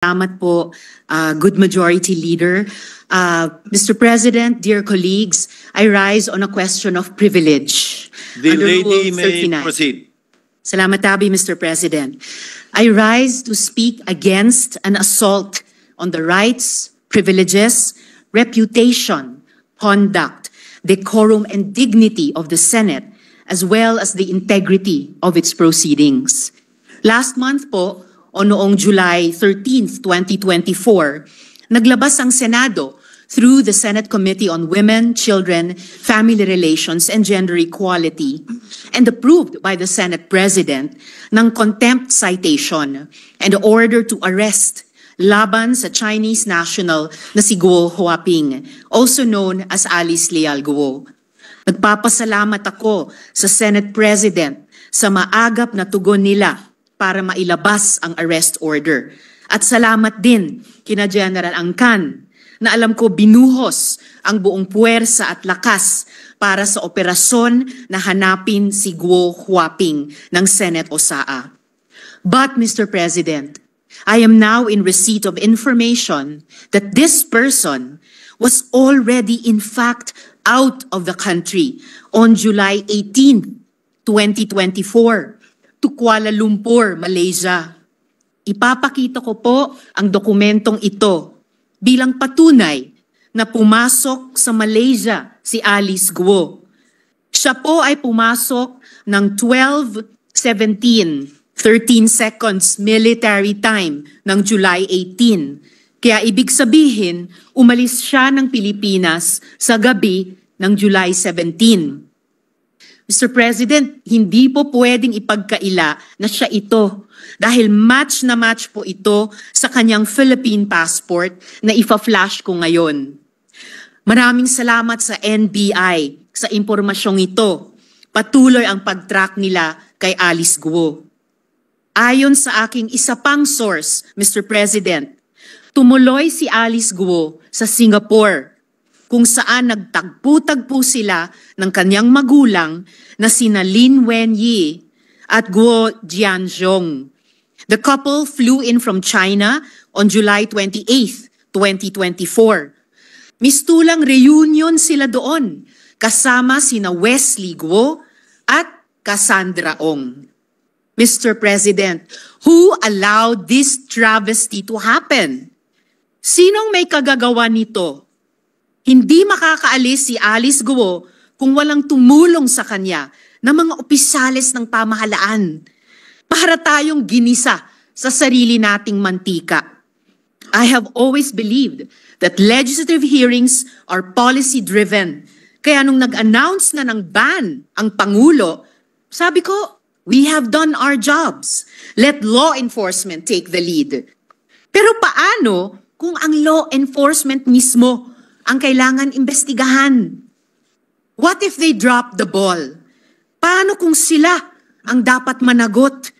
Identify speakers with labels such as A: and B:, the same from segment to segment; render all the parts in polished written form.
A: Salamat po, good majority leader. Mr. President, dear colleagues, I rise on a question of privilege.
B: The
A: Under
B: lady
A: Rule
B: may
A: 39.
B: proceed.
A: Salamat tabi, Mr. President. I rise to speak against an assault on the rights, privileges, reputation, conduct, decorum, and dignity of the Senate, as well as the integrity of its proceedings. Last month po, o noong July 13, 2024, naglabas ang Senado through the Senate Committee on Women, Children, Family Relations, and Gender Equality and approved by the Senate President ng contempt citation and order to arrest laban sa Chinese national na si Guo Huaping, also known as Alice Leal Guo. Nagpapasalamat ako sa Senate President sa maagap na tugon nila para mailabas ang arrest order. At salamat din kina General Angkan na alam ko binuhos ang buong puwersa at lakas para sa operasyon na hanapin si Guo Huaping ng Senate OSAA. But Mr. President, I am now in receipt of information that this person was already in fact out of the country on July 18, 2024. To Kuala Lumpur, Malaysia. Ipapakita ko po ang dokumentong ito bilang patunay na pumasok sa Malaysia si Alice Guo. Siya po ay pumasok ng 12:17, 13 seconds military time ng July 18. Kaya ibig sabihin, umalis siya ng Pilipinas sa gabi ng July 17. Mr. President, hindi po pwedeng ipagkaila na siya ito dahil match na match po ito sa kanyang Philippine passport na ifa-flash ko ngayon. Maraming salamat sa NBI sa impormasyong ito. Patuloy ang pag-track nila kay Alice Guo. Ayon sa aking isa pang source, Mr. President, tumuloy si Alice Guo sa Singapore, kung saan nagtagpo-tagpo sila ng kanyang magulang na sina Lin Wenyi at Guo Jianzhong. The couple flew in from China on July 28, 2024. Mistulang reunion sila doon, kasama sina Wesley Guo at Cassandra Ong. Mr. President, who allowed this travesty to happen? Sinong may kagagawa nito? Hindi makakaalis si Alice Guo kung walang tumulong sa kanya ng mga opisyales ng pamahalaan para tayong ginisa sa sarili nating mantika. I have always believed that legislative hearings are policy-driven. Kaya nung nag-announce na ng ban ang Pangulo, sabi ko, we have done our jobs. Let law enforcement take the lead. Pero paano kung ang law enforcement mismo ang kailangan imbestigahan? What if they drop the ball? Paano kung sila ang dapat managot?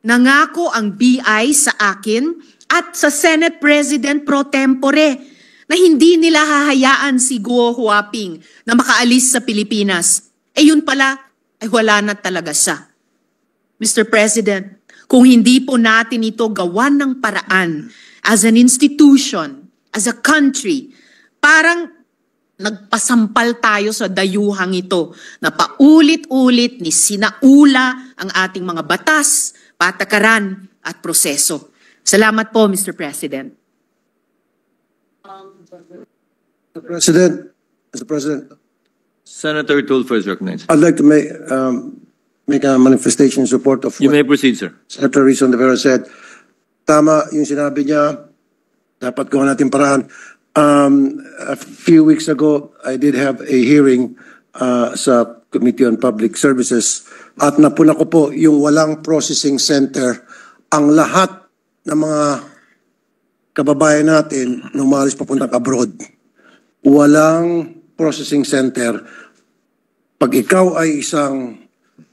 A: Nangako ang BI sa akin at sa Senate President pro tempore na hindi nila hahayaan si Guo Huaping na makaalis sa Pilipinas. Yun pala, ay wala na talaga siya. Mr. President, kung hindi po natin ito gawan ng paraan as an institution, as a country, parang nagpasampal tayo sa dayuhang ito na paulit-ulit ni sinaula ang ating mga batas, patakaran at proseso. Salamat po, Mr. President.
C: Mr. President,
B: Senator Tulfo is recognized.
C: I'd like to make a manifestation in support of
B: You
C: what
B: may proceed, sir.
C: Senator Rizon de Vera said. Tama yung sinabi niya, dapat gawa natin paraan. A few weeks ago, I did have a hearing sa Committee on Public Services at napuna ko po yung walang processing center. Ang lahat ng mga kababayan natin nung umalis papuntang abroad, walang processing center. Pag ikaw ay isang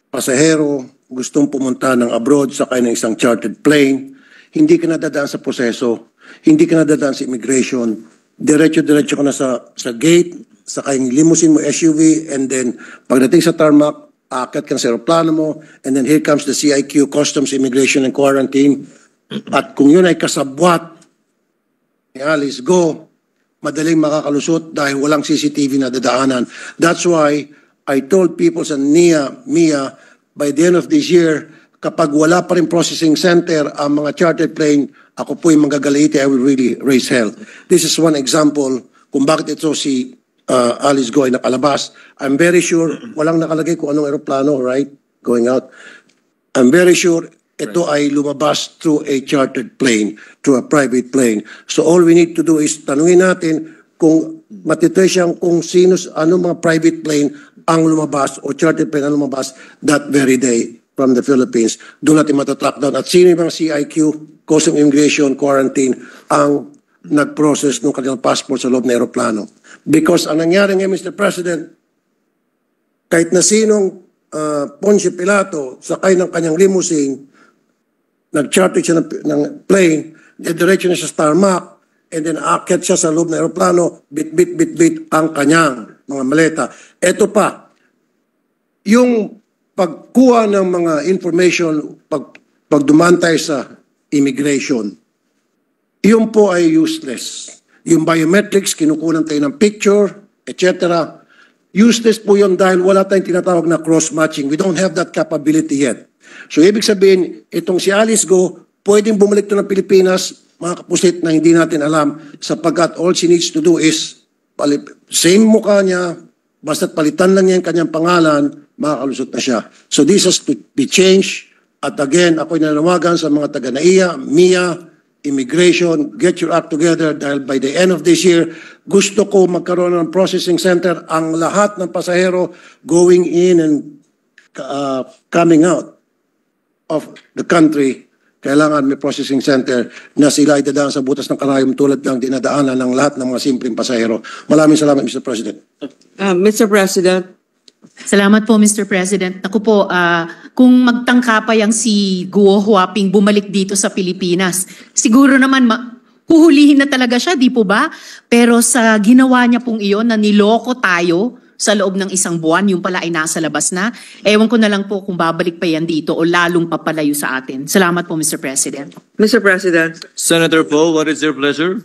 C: pasahero, gustong pumunta ng abroad sakay ng isang chartered plane, hindi ka nadadaan sa proseso, hindi ka nadadaan sa immigration, diretso-diretso ka na sa gate, sakay ng limousine mo, SUV, and then pagdating sa tarmac, aakyat ka sa aeroplano mo, and then here comes the CIQ, Customs, Immigration, and Quarantine. At kung yun ay kasabwat ni Alice Go, madaling makakalusot dahil walang CCTV na dadaanan. That's why I told people sa NIA, MIA, by the end of this year, kapag wala pa rin processing center ang mga chartered plane, ako po yung manggagalaiti, I will really raise hell. This is one example kung bakit ito si Alice Go ay nakalabas. I'm very sure, walang nakalagay kung anong aeroplano, right? Going out. I'm very sure ito ay lumabas through a chartered plane, through a private plane. So all we need to do is tanungin natin kung matitrace siyang kung sino, ano mga private plane ang lumabas o chartered plane ang lumabas that very day from the Philippines. Doon natin matatrack down. At sino yung mga CIQ, Customs Immigration, Quarantine, ang nag-process ng kanilang passport sa loob ng aeroplano. Because ang nangyari ngayon, Mr. President, kahit na sinong Ponce Pilato sakay ng kanyang limousine, nag-charter siya ng plane, diretso na siya sa tarmac, and then aakyat siya sa loob ng aeroplano, bit ang kanyang mga maleta. Ito pa, yung pagkuha ng mga information, pag dumantay sa immigration, yun po ay useless. Yung biometrics, kinukunan tayo ng picture, etc. Useless po yun dahil wala tayong tinatawag na cross-matching. We don't have that capability yet. So ibig sabihin, itong si Alice Go, pwedeng bumalik to ng Pilipinas, mga kapusit na hindi natin alam, sapagkat all she needs to do is, same mukha niya, basta't palitan lang niya yung kanyang pangalan, makakalusot na siya. So this has to be changed. At again, ako'y nanawagan sa mga taga-NAIA, MIA, Immigration, get your act together dahil by the end of this year, gusto ko magkaroon ng processing center ang lahat ng pasahero going in and coming out of the country. Kailangan may processing center na sila idadaan sa butas ng karayom tulad ng dinadaanan ng lahat ng mga simpleng pasahero. Maraming salamat, Mr. President.
D: Mr. President.
A: Salamat po, Mr. President. Ako po, kung magtangka pa yang si Guo Huaping bumalik dito sa Pilipinas, siguro naman huhulihin na talaga siya, di po ba? Pero sa ginawa niya pong iyon na niloko tayo sa loob ng isang buwan, yung pala ay nasa labas na, ewan ko na lang po kung babalik pa yan dito o lalong papalayo sa atin. Salamat po, Mr. President.
D: Mr. President.
B: Senator Poe, what is your pleasure?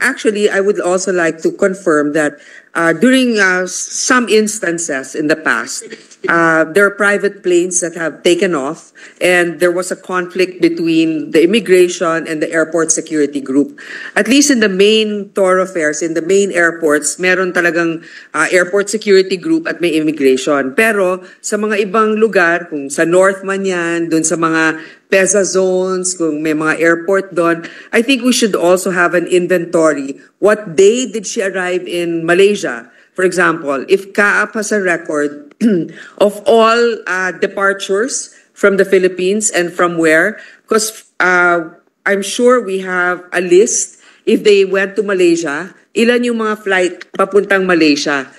D: Actually, I would also like to confirm that during some instances in the past, there are private planes that have taken off and there was a conflict between the immigration and the airport security group. At least in the main thoroughfares, in the main airports, meron talagang airport security group at may immigration. Pero sa mga ibang lugar, kung sa North man yan, dun sa mga PEZA zones, kung may mga airport doon, I think we should also have an inventory. What day did she arrive in Malaysia? For example, if CAAP has a record of all departures from the Philippines and from where, because I'm sure we have a list if they went to Malaysia, ilan yung mga flight papuntang Malaysia,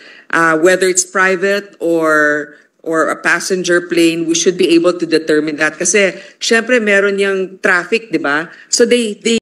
D: whether it's private or a passenger plane, we should be able to determine that. Kasi, syempre, meron yung traffic, di ba? So, they